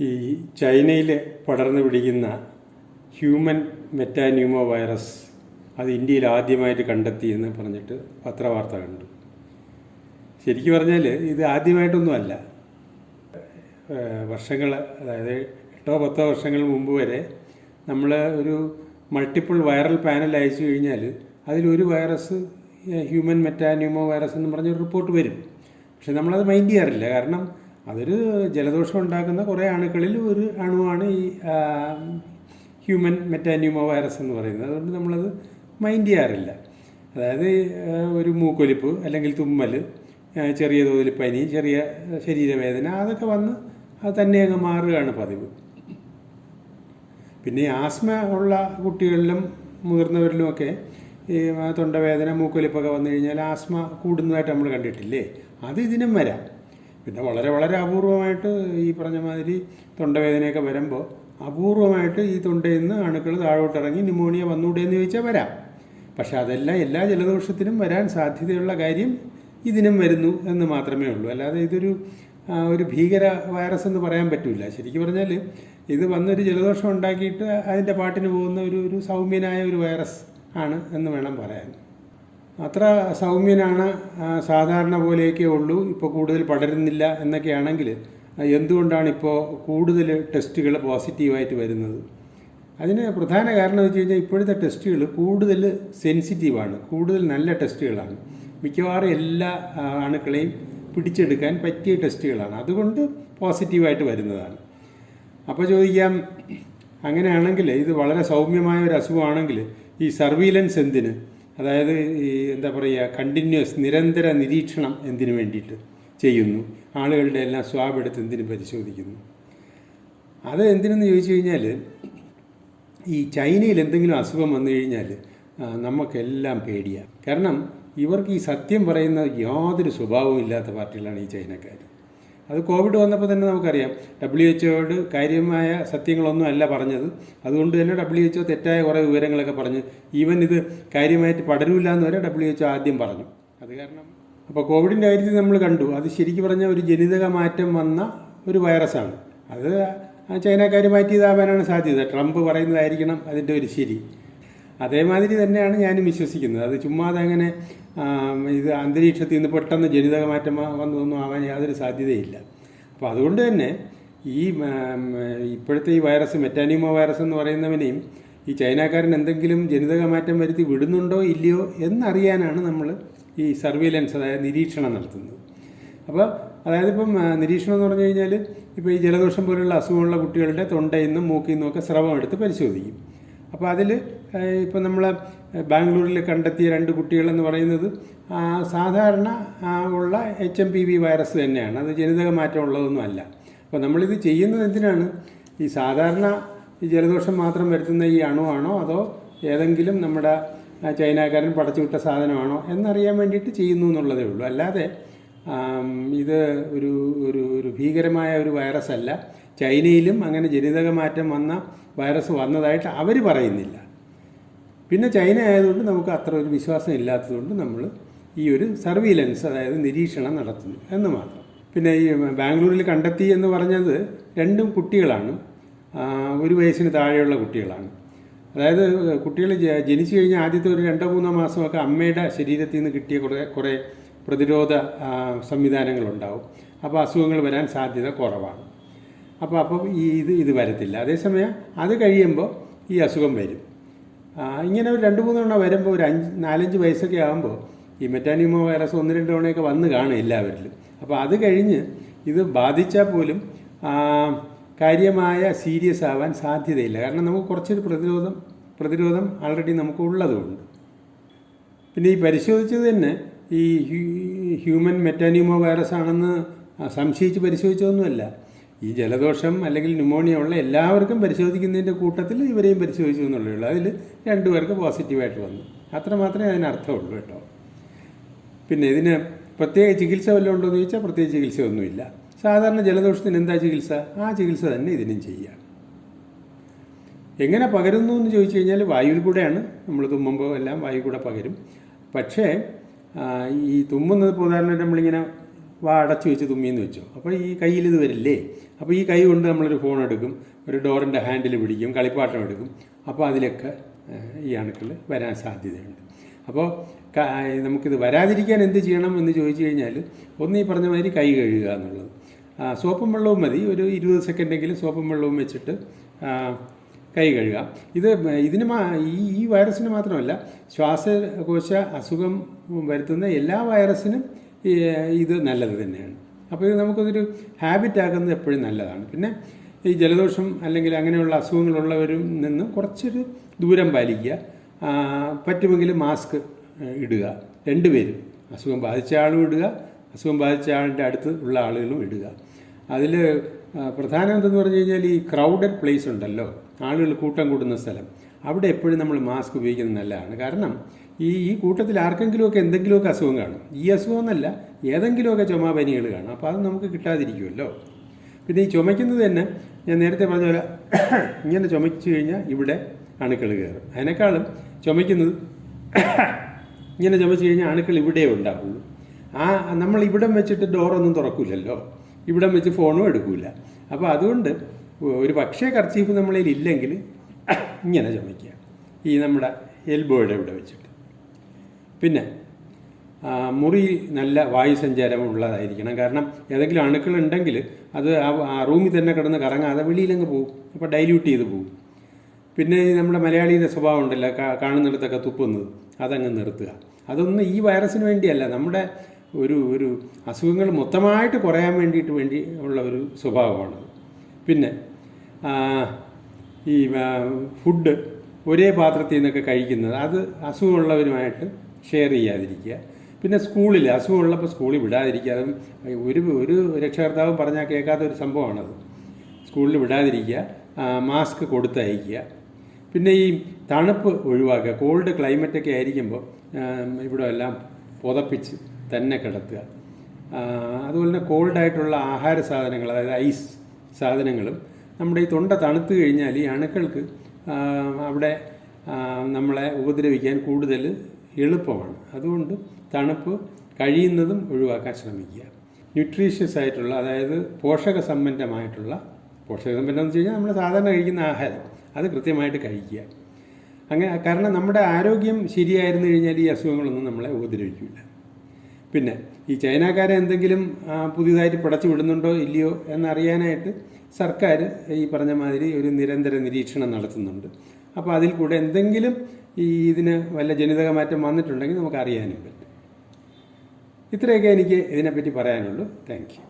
ഈ ചൈനയിൽ പടർന്നു പിടിക്കുന്ന ഹ്യൂമൻ മെറ്റാന്യൂമോ വൈറസ് അത് ഇന്ത്യയിൽ ആദ്യമായിട്ട് കണ്ടെത്തിയെന്ന് പറഞ്ഞിട്ട് പത്രവാർത്ത കണ്ടു. ശരിക്കും പറഞ്ഞാൽ ഇത് ആദ്യമായിട്ടൊന്നുമല്ല. വർഷങ്ങൾ, അതായത് 8-10 വർഷങ്ങൾ മുമ്പ് വരെ നമ്മൾ ഒരു മൾട്ടിപ്പിൾ വൈറൽ പാനൽ അയച്ചു കഴിഞ്ഞാൽ അതിലൊരു വൈറസ് ഹ്യൂമൻ മെറ്റാന്യൂമോ വൈറസ് എന്ന് പറഞ്ഞൊരു റിപ്പോർട്ട് വരും. പക്ഷെ നമ്മളത് മൈൻഡ് ചെയ്യാറില്ല. കാരണം അതൊരു ജലദോഷം ഉണ്ടാക്കുന്ന കുറേ അണുക്കളിൽ ഒരു അണുവാണ് ഈ ഹ്യൂമൻ മെറ്റാന്യൂമോ വൈറസ് എന്ന് പറയുന്നത്. അതുകൊണ്ട് നമ്മളത് മൈൻഡ് ചെയ്യാറില്ല. അതായത് ഒരു മൂക്കൊലിപ്പ് അല്ലെങ്കിൽ തുമ്മൽ, ചെറിയ തോതിൽ പനി, ചെറിയ ശരീരവേദന, അതൊക്കെ വന്ന് അത് തന്നെ അങ്ങ് മാറുകയാണ് പതിവ്. പിന്നെ ആസ്മ ഉള്ള കുട്ടികളിലും മുതിർന്നവരിലുമൊക്കെ ഈ തൊണ്ടവേദന, മൂക്കൊലിപ്പൊക്കെ വന്നു കഴിഞ്ഞാൽ ആസ്മ കൂടുന്നതായിട്ട് നമ്മൾ കണ്ടിട്ടില്ലേ? അത് ഇതിനും വരാം. പിന്നെ വളരെ വളരെ അപൂർവമായിട്ട് ഈ പറഞ്ഞ മാതിരി തൊണ്ടവേദനയൊക്കെ വരുമ്പോൾ അപൂർവമായിട്ട് ഈ തൊണ്ടയിൽ നിന്ന് അണുക്കൾ താഴോട്ടിറങ്ങി ന്യൂമോണിയ വന്നുകൂടെ എന്ന് ചോദിച്ചാൽ വരാം. പക്ഷെ അതെല്ലാം എല്ലാ ജലദോഷത്തിനും വരാൻ സാധ്യതയുള്ള കാര്യം ഇതിനും വരുന്നു എന്ന് മാത്രമേ ഉള്ളൂ. അല്ലാതെ ഇതൊരു ഭീകര വൈറസ് എന്ന് പറയാൻ പറ്റില്ല. ശരിക്കും പറഞ്ഞാൽ ഇത് വന്നൊരു ജലദോഷം ഉണ്ടാക്കിയിട്ട് അതിൻ്റെ പാട്ടിന് പോകുന്ന ഒരു സൗമ്യനായ ഒരു വൈറസ് ആണ് എന്ന് വേണം പറയാൻ. അത്ര സൗമ്യനാണ്, സാധാരണ പോലെയൊക്കെ ഉള്ളൂ, ഇപ്പോൾ കൂടുതൽ പടരുന്നില്ല എന്നൊക്കെയാണെങ്കിൽ എന്തുകൊണ്ടാണ് ഇപ്പോൾ കൂടുതൽ ടെസ്റ്റുകൾ പോസിറ്റീവായിട്ട് വരുന്നത്? അതിന് പ്രധാന കാരണം വെച്ച് കഴിഞ്ഞാൽ ഇപ്പോഴത്തെ ടെസ്റ്റുകൾ കൂടുതൽ സെൻസിറ്റീവാണ്, കൂടുതൽ നല്ല ടെസ്റ്റുകളാണ്, മിക്കവാറും എല്ലാ അണുക്കളെയും പിടിച്ചെടുക്കാൻ പറ്റിയ ടെസ്റ്റുകളാണ്, അതുകൊണ്ട് പോസിറ്റീവായിട്ട് വരുന്നതാണ്. അപ്പോൾ ചോദിക്കാം, അങ്ങനെയാണെങ്കിൽ ഇത് വളരെ സൗമ്യമായ ഒരു അസുഖമാണെങ്കിൽ ഈ സർവീലൻസ് എന്തിന്? അതായത് ഈ എന്താ പറയുക, കണ്ടിന്യൂസ് നിരന്തര നിരീക്ഷണം എന്തിനു വേണ്ടിയിട്ട് ചെയ്യുന്നു? ആളുകളുടെ എല്ലാം സ്വാബ് എടുത്ത് എന്തിനു പരിശോധിക്കുന്നു? അത് എന്തിനെന്ന് ചോദിച്ചു കഴിഞ്ഞാൽ, ഈ ചൈനയിൽ എന്തെങ്കിലും അസുഖം വന്നു കഴിഞ്ഞാൽ നമുക്കെല്ലാം പേടിയാണ്. കാരണം ഇവർക്ക് ഈ സത്യം പറയുന്ന യാതൊരു സ്വഭാവവും ഇല്ലാത്ത പാർട്ടികളാണ് ഈ ചൈനക്കാർ. അത് കോവിഡ് വന്നപ്പോൾ തന്നെ നമുക്കറിയാം, WHO കാര്യമായ സത്യങ്ങളൊന്നും അല്ല പറഞ്ഞത്. അതുകൊണ്ട് തന്നെ WHO തെറ്റായ കുറേ വിവരങ്ങളൊക്കെ പറഞ്ഞ്, ഈവൻ ഇത് കാര്യമായിട്ട് പടരില്ല എന്ന് വരെ WHO ആദ്യം പറഞ്ഞു. അത് കാരണം അപ്പോൾ കോവിഡിൻ്റെ കാര്യത്തിൽ നമ്മൾ കണ്ടു, അത് ശരിക്കും പറഞ്ഞാൽ ഒരു ജനിതക മാറ്റം വന്ന ഒരു വൈറസാണ്. അത് ചൈനക്കാർ മാറ്റിയതാവാനാണ് സാധ്യത. ട്രംപ് പറയുന്നതായിരിക്കണം അതിൻ്റെ ഒരു ശരി. അതേമാതിരി തന്നെയാണ് ഞാനും വിശ്വസിക്കുന്നത്. അത് ചുമ്മാതെ അങ്ങനെ ഇത് അന്തരീക്ഷത്തിൽ നിന്ന് പെട്ടെന്ന് ജനിതക മാറ്റം വന്നതൊന്നും ആവാൻ യാതൊരു സാധ്യതയില്ല. അപ്പോൾ അതുകൊണ്ട് തന്നെ ഈ ഇപ്പോഴത്തെ ഈ വൈറസ് മെറ്റാന്യൂമോ വൈറസ് എന്ന് പറയുന്നവനെയും ഈ ചൈനക്കാരൻ എന്തെങ്കിലും ജനിതക മാറ്റം വരുത്തി വിടുന്നുണ്ടോ ഇല്ലയോ എന്നറിയാനാണ് നമ്മൾ ഈ സർവീലൻസ്, അതായത് നിരീക്ഷണം നടത്തുന്നത്. അപ്പോൾ അതായത് ഇപ്പം നിരീക്ഷണം എന്ന് പറഞ്ഞു കഴിഞ്ഞാൽ, ഇപ്പോൾ ഈ ജലദോഷം പോലുള്ള അസുഖമുള്ള കുട്ടികളുടെ തൊണ്ടയിൽ നിന്നും മൂക്കിൽ നിന്നും ഒക്കെ സ്രവം എടുത്ത് പരിശോധിക്കും. അപ്പോൾ അതിൽ ഇപ്പോൾ നമ്മൾ ബാംഗ്ലൂരിൽ കണ്ടെത്തിയ 2 കുട്ടികളെന്ന് പറയുന്നത് സാധാരണ ഉള്ള HMPV വൈറസ് തന്നെയാണ്. അത് ജനിതക മാറ്റം ഉള്ളതൊന്നും അല്ല. അപ്പോൾ നമ്മളിത് ചെയ്യുന്നത് എന്തിനാണ്? ഈ സാധാരണ ഈ ജലദോഷം മാത്രം വരുത്തുന്ന ഈ അണുവാണോ അതോ ഏതെങ്കിലും നമ്മുടെ ചൈനക്കാരൻ പടച്ചുവിട്ട സാധനമാണോ എന്നറിയാൻ വേണ്ടിയിട്ട് ചെയ്യുന്നു എന്നുള്ളതേ ഉള്ളൂ. അല്ലാതെ ഇത് ഒരു ഭീകരമായ ഒരു വൈറസ് അല്ല. ചൈനയിലും അങ്ങനെ ജനിതക മാറ്റം വന്ന വൈറസ് വന്നതായിട്ട് അവർ പറയുന്നില്ല. പിന്നെ ചൈന ആയതുകൊണ്ട് നമുക്ക് അത്ര ഒരു വിശ്വാസം ഇല്ലാത്തതുകൊണ്ട് നമ്മൾ ഈ ഒരു സർവീലൻസ്, അതായത് നിരീക്ഷണം നടത്തുന്നു എന്ന് മാത്രം. പിന്നെ ഈ ബാംഗ്ലൂരിൽ കണ്ടെത്തി എന്ന് പറഞ്ഞത് 2 കുട്ടികളാണ്, 1 വയസ്സിന് താഴെയുള്ള കുട്ടികളാണ്. അതായത് കുട്ടികൾ ജനിച്ചു കഴിഞ്ഞാൽ ആദ്യത്തെ ഒരു 2-3 മാസമൊക്കെ അമ്മയുടെ ശരീരത്തിൽ നിന്ന് കിട്ടിയ കുറേ പ്രതിരോധ സംവിധാനങ്ങളുണ്ടാവും. അപ്പോൾ അസുഖങ്ങൾ വരാൻ സാധ്യത കുറവാണ്. അപ്പോൾ ഇത് വരത്തില്ല. അതേസമയം അത് കഴിയുമ്പോൾ ഈ അസുഖം വരും. ഇങ്ങനെ ഒരു 2-3 തവണ വരുമ്പോൾ ഒരു 4-5 വയസ്സൊക്കെ ആകുമ്പോൾ ഈ മെറ്റാന്യൂമോ വൈറസ് 1-2 തവണയൊക്കെ വന്ന് കാണും എല്ലാവരിലും. അപ്പോൾ അത് കഴിഞ്ഞ് ഇത് ബാധിച്ചാൽ പോലും കാര്യമായ സീരിയസ് ആവാൻ സാധ്യതയില്ല. കാരണം നമുക്ക് കുറച്ചൊരു പ്രതിരോധം ആൾറെഡി നമുക്ക് ഉള്ളതുകൊണ്ട്. പിന്നെ ഈ പരിശോധിച്ചത് തന്നെ ഈ ഹ്യൂമൻ മെറ്റാന്യൂമോ വൈറസ് ആണെന്ന് സംശയിച്ച് പരിശോധിച്ചതൊന്നുമല്ല. ഈ ജലദോഷം അല്ലെങ്കിൽ ന്യൂമോണിയ ഉള്ള എല്ലാവർക്കും പരിശോധിക്കുന്നതിൻ്റെ കൂട്ടത്തിൽ ഇവരെയും പരിശോധിച്ചു എന്നുള്ളേ ഉള്ളൂ. അതിൽ 2 പേർക്ക് പോസിറ്റീവായിട്ട് വന്നു, അത്ര മാത്രമേ അതിനർത്ഥമുള്ളൂ കേട്ടോ. പിന്നെ ഇതിന് പ്രത്യേക ചികിത്സ വല്ലതും ഉണ്ടോ എന്ന് ചോദിച്ചാൽ പ്രത്യേക ചികിത്സയൊന്നുമില്ല. സാധാരണ ജലദോഷത്തിന് എന്താ ചികിത്സ? ആ ചികിത്സ തന്നെ ഇതിനും ചെയ്യാം. എങ്ങനെ പകരുന്നു എന്ന് ചോദിച്ചു കഴിഞ്ഞാൽ വായുവിൽ കൂടെയാണ്. നമ്മൾ തുമ്മുമ്പോൾ എല്ലാം വായു കൂടെ പകരും. പക്ഷേ ഈ തുമ്മുന്നത് ഉദാഹരണമായിട്ട് നമ്മളിങ്ങനെ വാ അടച്ചു വെച്ച് തുമ്മിയെന്ന് വെച്ചോ, അപ്പോൾ ഈ കയ്യിൽ ഇത് വരില്ലേ. അപ്പോൾ ഈ കൈ കൊണ്ട് നമ്മളൊരു ഫോൺ എടുക്കും, ഒരു ഡോറിൻ്റെ ഹാൻഡിൽ പിടിക്കും, കളിപ്പാട്ടം എടുക്കും, അപ്പോൾ അതിലൊക്കെ ഈ അണുക്കൾ വരാൻ സാധ്യതയുണ്ട്. അപ്പോൾ നമുക്കിത് വരാതിരിക്കാൻ എന്ത് ചെയ്യണം എന്ന് ചോദിച്ചു കഴിഞ്ഞാൽ, ഒന്ന് ഈ പറഞ്ഞ മാതിരി കൈ കഴുകുക എന്നുള്ളത്. സോപ്പും വെള്ളവും മതി, ഒരു 20 സെക്കൻഡെങ്കിലും സോപ്പും വെള്ളവും വെച്ചിട്ട് കൈ കഴുകാം. ഇതിന് ഈ വൈറസിന് മാത്രമല്ല, ശ്വാസകോശ അസുഖം വരുത്തുന്ന എല്ലാ വൈറസിനും ഇത് നല്ലത് തന്നെയാണ്. അപ്പോൾ ഇത് നമുക്കതൊരു ഹാബിറ്റാക്കുന്നത് എപ്പോഴും നല്ലതാണ്. പിന്നെ ഈ ജലദോഷം അല്ലെങ്കിൽ അങ്ങനെയുള്ള അസുഖങ്ങളുള്ളവരിൽ നിന്നും കുറച്ചൊരു ദൂരം പാലിക്കുക. പറ്റുമെങ്കിൽ മാസ്ക് ഇടുക, രണ്ടുപേരും, അസുഖം ബാധിച്ച ആളും ഇടുക, അസുഖം ബാധിച്ച ആളിൻ്റെ അടുത്ത് ഉള്ള ആളുകളും ഇടുക. അതിൽ പ്രധാനം എന്തെന്ന് പറഞ്ഞു കഴിഞ്ഞാൽ, ഈ ക്രൗഡഡ് പ്ലേസ് ഉണ്ടല്ലോ, ആളുകൾ കൂട്ടം കൂടുന്ന സ്ഥലം, അവിടെ എപ്പോഴും നമ്മൾ മാസ്ക് ഉപയോഗിക്കുന്നത് നല്ലതാണ്. കാരണം ഈ കൂട്ടത്തിൽ ആർക്കെങ്കിലുമൊക്കെ എന്തെങ്കിലുമൊക്കെ അസുഖം കാണും. ഈ അസുഖം എന്നല്ല, ഏതെങ്കിലുമൊക്കെ ചുമപനികൾ കാണും. അപ്പോൾ അത് നമുക്ക് കിട്ടാതിരിക്കുമല്ലോ. പിന്നെ ഈ ചുമയ്ക്കുന്നത് തന്നെ ഞാൻ നേരത്തെ പറഞ്ഞ പോലെ ഇങ്ങനെ ചുമച്ചു കഴിഞ്ഞാൽ ഇവിടെ അണുക്കൾ കയറും. അതിനേക്കാളും ചുമയ്ക്കുന്നത് ഇങ്ങനെ ചുമച്ചു കഴിഞ്ഞാൽ അണുക്കൾ ഇവിടെ ഉണ്ടാവുള്ളൂ. നമ്മൾ ഇവിടം വെച്ചിട്ട് ഡോറൊന്നും തുറക്കില്ലല്ലോ, ഇവിടം വെച്ച് ഫോണും എടുക്കില്ല. അപ്പോൾ അതുകൊണ്ട് ഒരു പക്ഷേ കർച്ചീഫ് നമ്മളിൽ ഇല്ലെങ്കിൽ ഇങ്ങനെ ചുമയ്ക്കുക, ഈ നമ്മുടെ എൽബോയുടെ ഇവിടെ വെച്ചിട്ട്. പിന്നെ മുറി നല്ല വായുസഞ്ചാരം ഉള്ളതായിരിക്കണം. കാരണം ഏതെങ്കിലും അണുക്കളുണ്ടെങ്കിൽ അത് ആ റൂമിൽ തന്നെ കിടന്ന് കറങ്ങാതെ വെളിയിലങ്ങ് പോകും, അപ്പോൾ ഡൈല്യൂട്ട് ചെയ്ത് പോകും. പിന്നെ നമ്മുടെ മലയാളിയുടെ സ്വഭാവം ഉണ്ടല്ലോ, കാണുന്നിടത്തൊക്കെ തുപ്പുന്നത്, അതങ്ങ് നിർത്തുക. അതൊന്നും ഈ വൈറസിന് വേണ്ടിയല്ല, നമ്മുടെ ഒരു അസുഖങ്ങൾ മൊത്തമായിട്ട് കുറയാൻ വേണ്ടി ഉള്ള ഒരു സ്വഭാവമാണത്. പിന്നെ ഈ ഫുഡ് ഒരേ പാത്രത്തിൽ നിന്നൊക്കെ കഴിക്കുന്നത്, അത് അസുഖമുള്ളവരുമായിട്ട് ഷെയർ ചെയ്യാതിരിക്കുക. പിന്നെ സ്കൂളിൽ അസുഖമുള്ളപ്പോൾ സ്കൂളിൽ വിടാതിരിക്കുക. അതും ഒരു രക്ഷകർത്താവും പറഞ്ഞാൽ കേൾക്കാത്ത ഒരു സംഭവമാണത്. സ്കൂളിൽ വിടാതിരിക്കുക, മാസ്ക് കൊടുത്തയക്കുക. പിന്നെ ഈ തണുപ്പ് ഒഴിവാക്കുക. കോൾഡ് ക്ലൈമറ്റൊക്കെ ആയിരിക്കുമ്പോൾ ഇവിടെ എല്ലാം പുതപ്പിച്ച് തന്നെ കിടത്തുക. അതുപോലെ തന്നെ കോൾഡായിട്ടുള്ള ആഹാര സാധനങ്ങൾ, അതായത് ഐസ് സാധനങ്ങളും നമ്മുടെ ഈ തൊണ്ട തണുത്ത് കഴിഞ്ഞാൽ ഈ അണുക്കൾക്ക് അവിടെ നമ്മളെ ഉപദ്രവിക്കാൻ കൂടുതൽ എളുപ്പമാണ്. അതുകൊണ്ട് തണുപ്പ് കഴിയുന്നതും ഒഴിവാക്കാൻ ശ്രമിക്കുക. ന്യൂട്രീഷ്യസ് ആയിട്ടുള്ള, അതായത് പോഷകസമ്പന്നമായിട്ടുള്ള, പോഷകസമ്പന്നം എന്ന് വെച്ച് കഴിഞ്ഞാൽ നമ്മൾ സാധാരണ കഴിക്കുന്ന ആഹാരം അത് കൃത്യമായിട്ട് കഴിക്കുക. അങ്ങനെ, കാരണം നമ്മുടെ ആരോഗ്യം ശരിയായിരുന്നു കഴിഞ്ഞാൽ ഈ അസുഖങ്ങളൊന്നും നമ്മളെ ഉപദ്രവിക്കില്ല. പിന്നെ ഈ ചൈനക്കാരെ എന്തെങ്കിലും പുതിയതായിട്ട് പടച്ചു വിടുന്നുണ്ടോ ഇല്ലയോ എന്നറിയാനായിട്ട് സർക്കാർ ഈ പറഞ്ഞ മാതിരി ഒരു നിരന്തര നിരീക്ഷണം നടത്തുന്നുണ്ട്. അപ്പോൾ അതിൽ കൂടെ എന്തെങ്കിലും ഇതിന് വല്ല ജനിതക മാറ്റം വന്നിട്ടുണ്ടെങ്കിൽ നമുക്ക് അറിയാനും പറ്റും. ഇത്രയൊക്കെ എനിക്ക് ഇതിനെപ്പറ്റി പറയാനുള്ളൂ. Thank you.